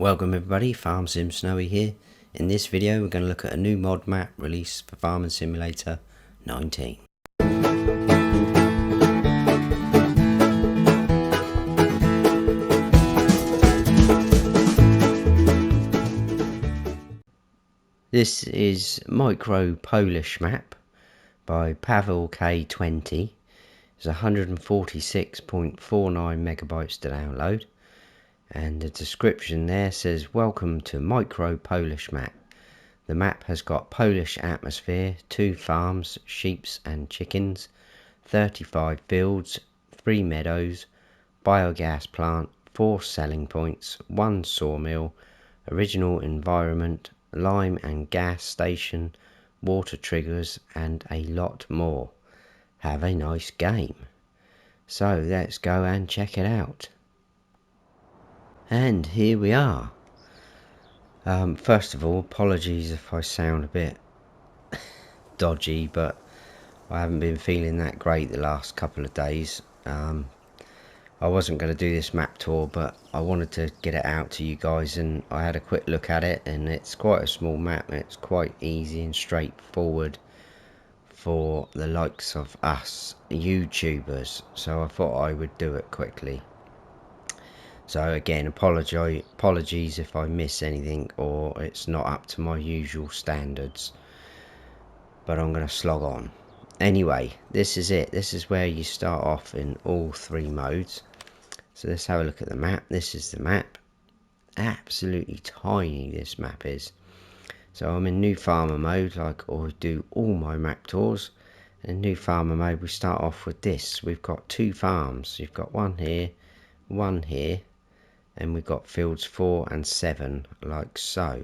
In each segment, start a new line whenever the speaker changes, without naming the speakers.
Welcome everybody, Farm Sim Snowy here. In this video we're going to look at a new mod map released for Farming Simulator 19. This is Micro Polish map by Pavel K20. It's 146.49 megabytes to download. And the description there says, welcome to Micro Polish map. The map has got Polish atmosphere, 2 farms, sheep and chickens, 35 fields, 3 meadows, biogas plant, 4 selling points, 1 sawmill, original environment, lime and gas station, water triggers and a lot more. Have a nice game. So let's go and check it out. And here we are. First of all, apologies if I sound a bit dodgy, but I haven't been feeling that great the last couple of days. I wasn't going to do this map tour, but I wanted to get it out to you guys, and I had a quick look at it, and it's quite a small map. It's quite easy and straightforward for the likes of us YouTubers, so I thought I would do it quickly. So again, apologies if I miss anything or it's not up to my usual standards, but I'm going to slog on. Anyway, this is it. This is where you start off in all 3 modes. So let's have a look at the map. This is the map. Absolutely tiny this map is. So I'm in new farmer mode, like I do all my map tours. In new farmer mode we start off with this. We've got 2 farms. You've got one here, one here. And we've got fields 4 and 7, like so.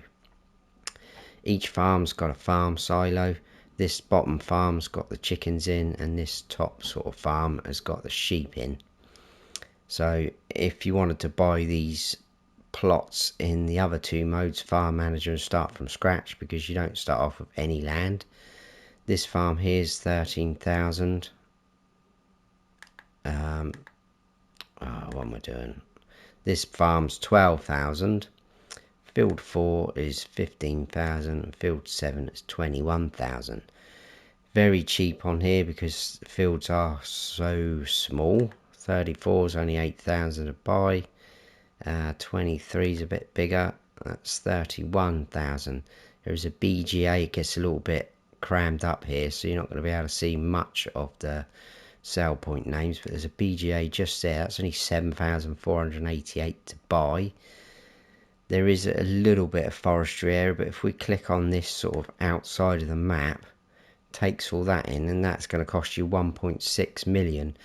Each farm's got a farm silo. This bottom farm's got the chickens in, and this top sort of farm has got the sheep in. So if you wanted to buy these plots in the other 2 modes, farm manager, and start from scratch, because you don't start off with any land. This farm here is 13,000. What am I doing? This farm's 12,000, field 4 is 15,000, and field 7 is 21,000. Very cheap on here because the fields are so small. 34 is only 8,000 to buy, 23 is a bit bigger, that's 31,000. There's a BGA, it gets a little bit crammed up here, so you're not going to be able to see much of the sell point names, but there's a BGA just there. That's only 7,488 to buy. There is a little bit of forestry area, but if we click on this sort of outside of the map, takes all that in, and that's going to cost you 1.6 million.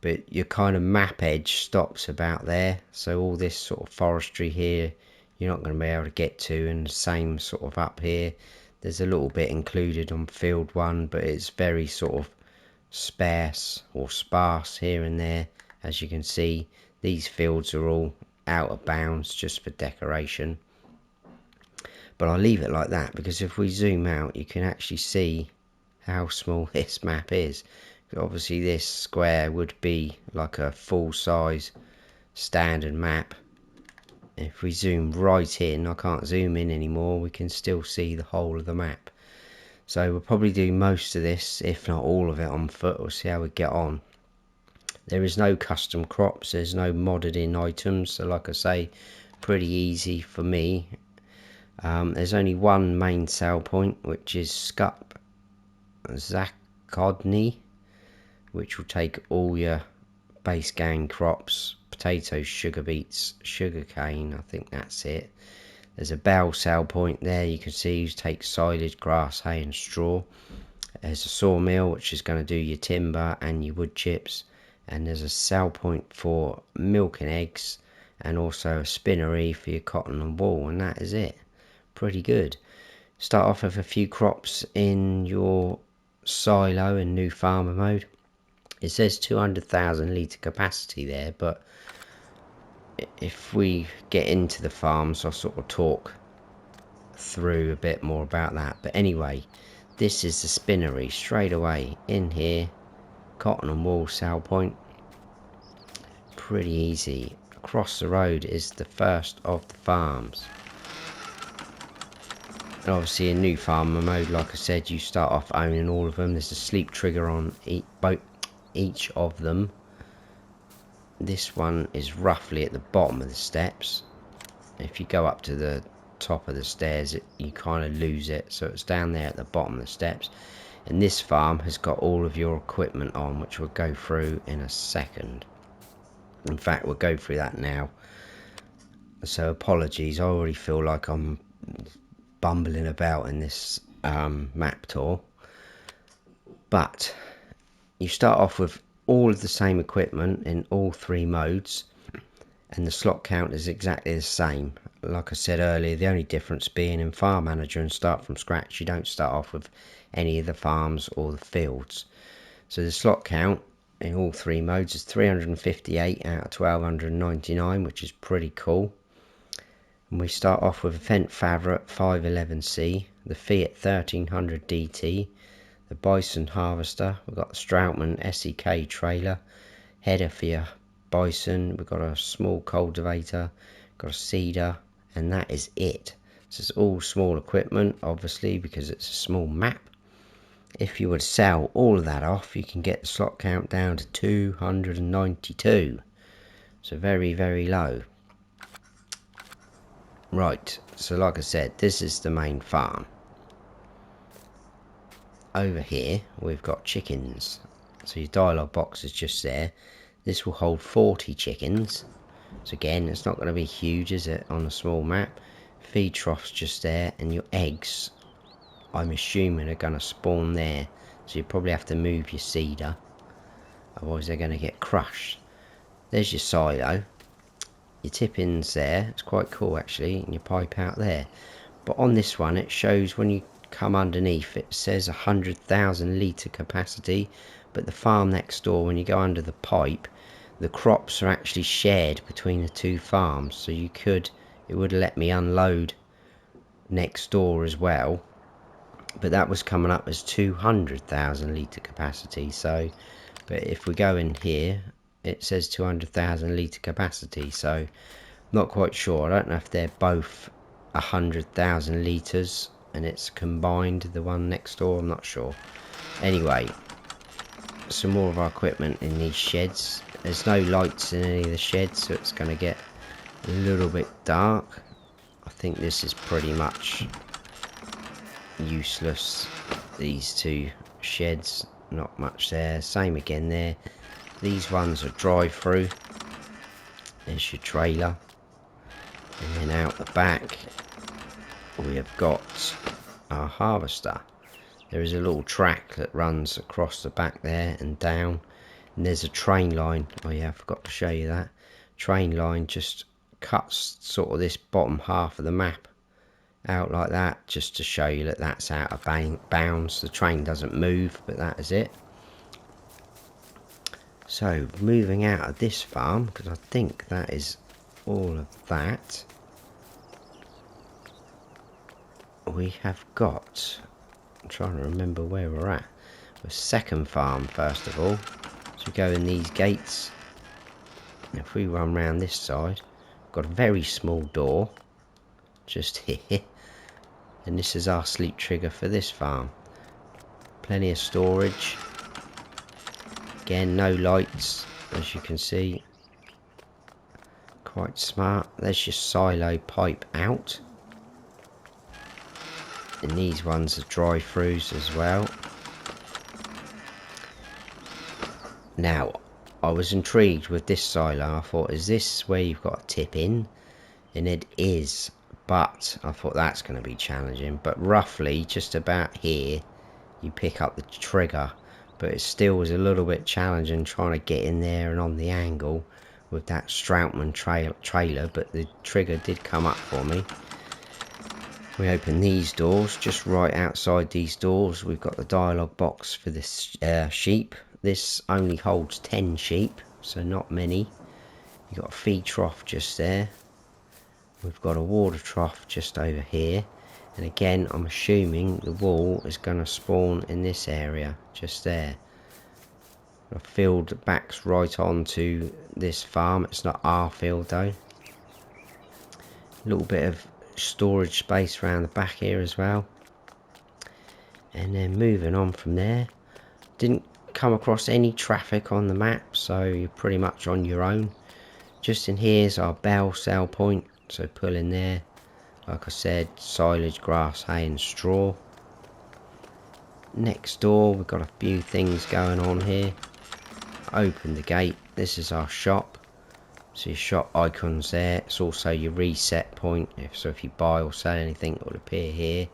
But your kind of map edge stops about there, so all this sort of forestry here you're not going to be able to get to, and the same sort of up here. There's a little bit included on field 1, but it's very sort of sparse here and there. As you can see, these fields are all out of bounds just for decoration, but I'll leave it like that, because if we zoom out you can actually see how small this map is. Obviously this square would be like a full-size standard map. If we zoom right in, I can't zoom in anymore, we can still see the whole of the map. So we'll probably do most of this, if not all of it, on foot. We'll see how we get on. There is no custom crops, there's no modded in items, so like I say, pretty easy for me. There's only one main sale point, which is Skup Zakodny, which will take all your base gang crops, potatoes, sugar beets, sugar cane, I think that's it. There's a bale sale point there, you can see you take silage, grass, hay and straw. There's a sawmill, which is going to do your timber and your wood chips. And there's a sale point for milk and eggs, and also a spinnery for your cotton and wool, and that is it. Pretty good. Start off with a few crops in your silo in new farmer mode. It says 200,000 litre capacity there, but if we get into the farms I'll sort of talk through a bit more about that. But anyway, this is the spinnery straight away in here. Cotton and wool sale point, pretty easy. across the road is the first of the farms. And obviously in new farmer mode, like I said, you start off owning all of them. There's a sleep trigger on each of them. This one is roughly at the bottom of the steps. If you go up to the top of the stairs, you kind of lose it, so it's down there at the bottom of the steps. And this farm has got all of your equipment on, which we'll go through in a second. In fact, we'll go through that now. So apologies, I already feel like I'm bumbling about in this map tour. But you start off with all of the same equipment in all three modes, and the slot count is exactly the same. Like I said earlier, the only difference being in Farm Manager and Start from Scratch, you don't start off with any of the farms or the fields. So the slot count in all three modes is 358 out of 1299, which is pretty cool. And we start off with a Fendt Favorite 511C, the Fiat 1300 DT, the Bison Harvester, we've got the Strautmann SEK trailer, header for your Bison, we've got a small cultivator, got a seeder, and that is it. This is all small equipment, obviously, because it's a small map. If you would sell all of that off, you can get the slot count down to 292. So very, very low. Right, so like I said, this is the main farm. Over here, we've got chickens. So your dialogue box is just there. This will hold 40 chickens. So again, it's not going to be huge, is it, on a small map. Feed trough's just there, and your eggs, I'm assuming, are going to spawn there. So you probably have to move your seeder, otherwise they're going to get crushed. There's your silo. Your tip-ins there, it's quite cool actually, and your pipe out there. But on this one, it shows when you come underneath, it says 100,000 litre capacity, but the farm next door, when you go under the pipe, the crops are actually shared between the two farms, so you could, it would let me unload next door as well, but that was coming up as 200,000 litre capacity. So but if we go in here, it says 200,000 litre capacity, so not quite sure. I don't know if they're both 100,000 litres and it's combined, the one next door, I'm not sure. Anyway, some more of our equipment in these sheds. There's no lights in any of the sheds, so it's going to get a little bit dark. I think this is pretty much useless, these two sheds, not much there. Same again there. These ones are drive-through. There's your trailer, and then out the back we have got our harvester. There is a little track that runs across the back there and down, and there's a train line. Oh yeah, I forgot to show you that. Train line just cuts sort of this bottom half of the map out like that, just to show you that that's out of bounds. The train doesn't move, but that is it. So moving out of this farm, because I think that is all of that, we have got, I'm trying to remember where we're at. The second farm first of all. So we go in these gates. If we run round this side, got a very small door just here, and this is our sleep trigger for this farm. Plenty of storage. Again, no lights, as you can see. Quite smart. There's your silo pipe out. And these ones are drive-throughs as well. Now, I was intrigued with this silo. I thought, is this where you've got a tip in? And it is, but I thought that's going to be challenging. But roughly, just about here, you pick up the trigger. But it still was a little bit challenging trying to get in there and on the angle with that Strautmann trailer, but the trigger did come up for me. We open these doors. Just right outside these doors, we've got the dialogue box for this sheep. This only holds 10 sheep, so not many. You've got a feed trough just there. We've got a water trough just over here. And again, I'm assuming the wool is going to spawn in this area, just there. A field backs right onto this farm. It's not our field though. A little bit of storage space around the back here as well. And then moving on from there, didn't come across any traffic on the map, so you're pretty much on your own. Just in here's our bale sale point, so pull in there. Like I said, silage, grass, hay and straw. Next door we've got a few things going on here. Open the gate. This is our shop. So your shop icons there. It's also your reset point. If you buy or sell anything, it will appear here.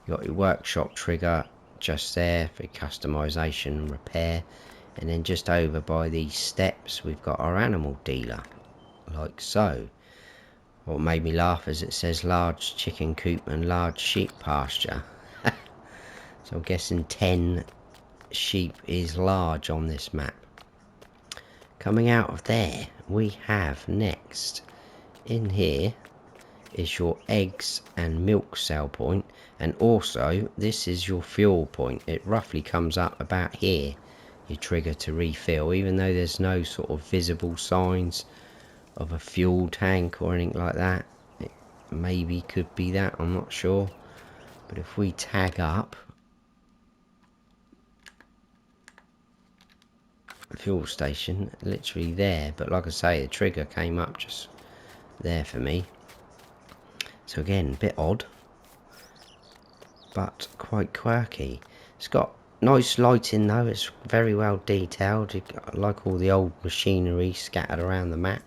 You got your workshop trigger just there for customization and repair. And then just over by these steps we've got our animal dealer, like so. What made me laugh is it says large chicken coop and large sheep pasture. So I'm guessing 10 sheep is large on this map. Coming out of there, we have next in here is your eggs and milk sell point, and also this is your fuel point. It roughly comes up about here, your trigger to refill, even though there's no sort of visible signs of a fuel tank or anything like that. It maybe could be that, I'm not sure. But if we tag up the fuel station, literally there, but like I say, the trigger came up just there for me. So again, a bit odd, but quite quirky. It's got nice lighting though, it's very well detailed. I like all the old machinery scattered around the map.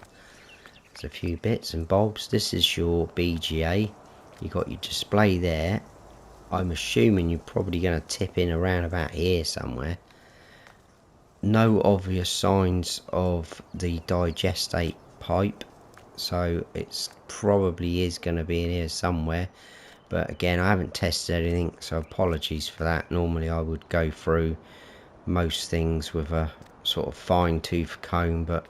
There's a few bits and bobs. This is your BGA. You got your display there. I'm assuming you're probably going to tip in around about here somewhere. No obvious signs of the digestate pipe, so it's probably is going to be in here somewhere. But again, I haven't tested anything, so apologies for that. Normally I would go through most things with a sort of fine tooth comb, but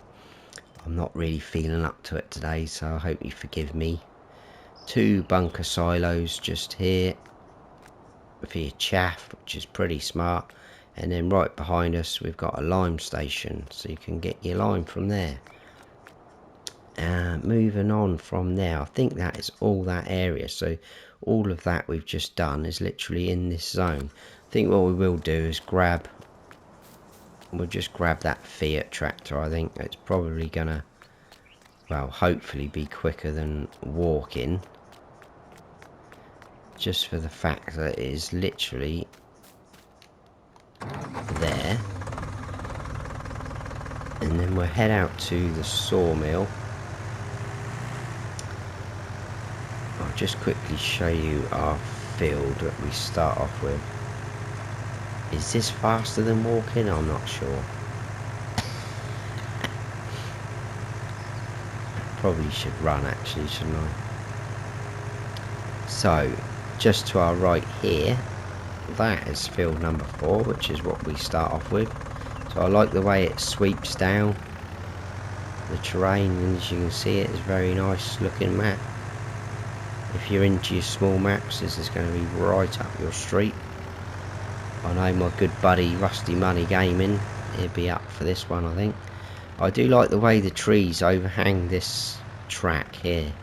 I'm not really feeling up to it today, so I hope you forgive me. 2 bunker silos just here for your chaff, which is pretty smart. And then right behind us we've got a lime station, so you can get your lime from there. Moving on from there, I think that is all that area. So all of that we've just done is literally in this zone. I think what we will do is we'll just grab that Fiat tractor. I think it's probably gonna, well, hopefully be quicker than walking, just for the fact that it is literally there. And then we'll head out to the sawmill. I'll just quickly show you our field that we start off with. Is this faster than walking? I'm not sure. Probably should run actually, shouldn't I? So just to our right here, that is field number 4, which is what we start off with. So I like the way it sweeps down the terrain, and as you can see, it is very nice looking map. If you're into your small maps, this is going to be right up your street. I know my good buddy Rusty Money Gaming, he'll be up for this one, I think. I do like the way the trees overhang this track here.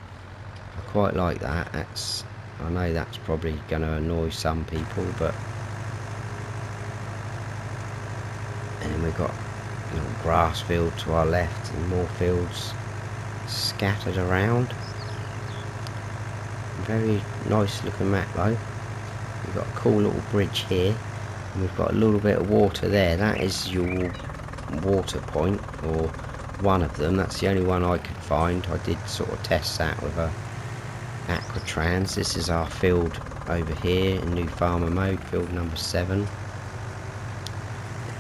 I quite like that. I know that's probably going to annoy some people, but... And then we've got a little grass field to our left and more fields scattered around. Very nice looking map though. We've got a cool little bridge here, and we've got a little bit of water there. That is your water point, or one of them. That's the only one I could find. I did sort of test that with a Aquatrans. This is our field over here in new farmer mode, field number 7.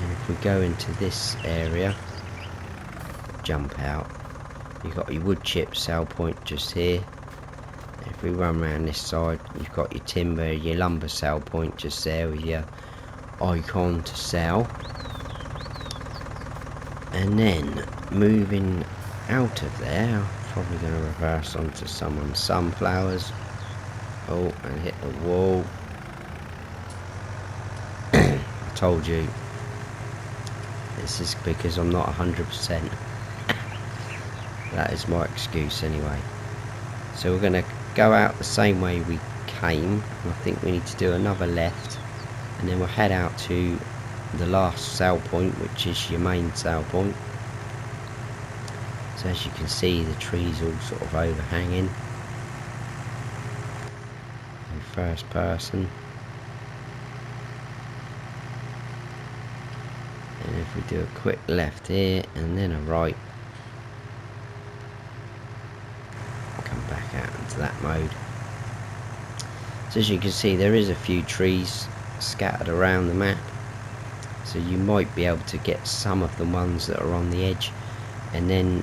And if we go into this area, jump out, you've got your wood chip sell point just here. If we run around this side, you've got your timber, your lumber sell point just there with your icon to sell. And then moving out of there, I'm probably going to reverse onto someone's sunflowers. Oh, and hit the wall. I told you, This is because I'm not 100%. That is my excuse anyway. So we're going to go out the same way we came. I think we need to do another left, and then we'll head out to the last sail point, which is your main sail point. So as you can see, the trees all sort of overhanging. In first person. And if we do a quick left here and then a right, come back out into that mode. So as you can see, there is a few trees scattered around the map, so you might be able to get some of the ones that are on the edge, and then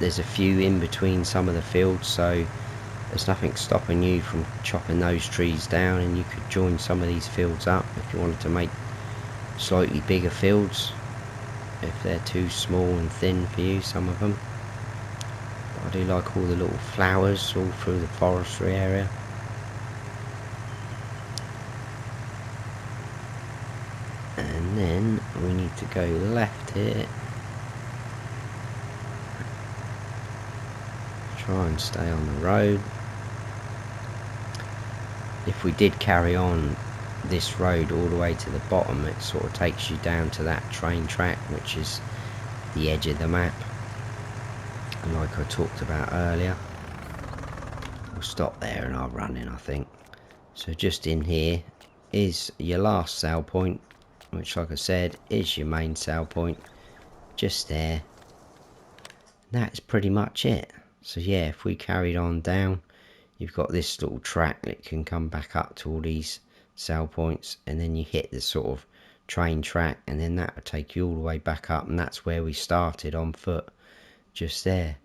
there's a few in between some of the fields, so there's nothing stopping you from chopping those trees down, and you could join some of these fields up if you wanted to make slightly bigger fields, if they're too small and thin for you, some of them. I do like all the little flowers all through the forestry area. And then we need to go left here. Try and stay on the road. If we did carry on this road all the way to the bottom, it sort of takes you down to that train track, which is the edge of the map, and like I talked about earlier. We'll stop there and I'll run in, I think. So just in here is your last sail point, which, like I said, is your main sail point, just there. That's pretty much it. So yeah, if we carried on down, you've got this little track that can come back up to all these sail points, and then you hit the sort of train track, and then that will take you all the way back up, and that's where we started on foot, just there.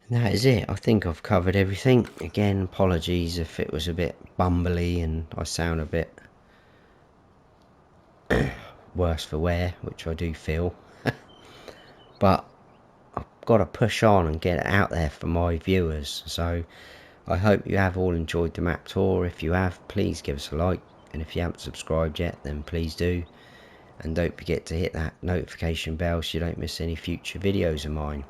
And that is it. I think I've covered everything. Again, apologies if it was a bit bumbly and I sound a bit worse for wear, which I do feel. But I've got to push on and get it out there for my viewers. So I hope you have all enjoyed the map tour. If you have, please give us a like, and if you haven't subscribed yet, then please do, and don't forget to hit that notification bell so you don't miss any future videos of mine.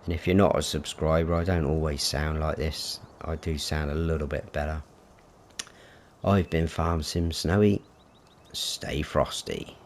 And if you're not a subscriber, I don't always sound like this. I do sound a little bit better. I've been Farm Sim Snowy. Stay frosty.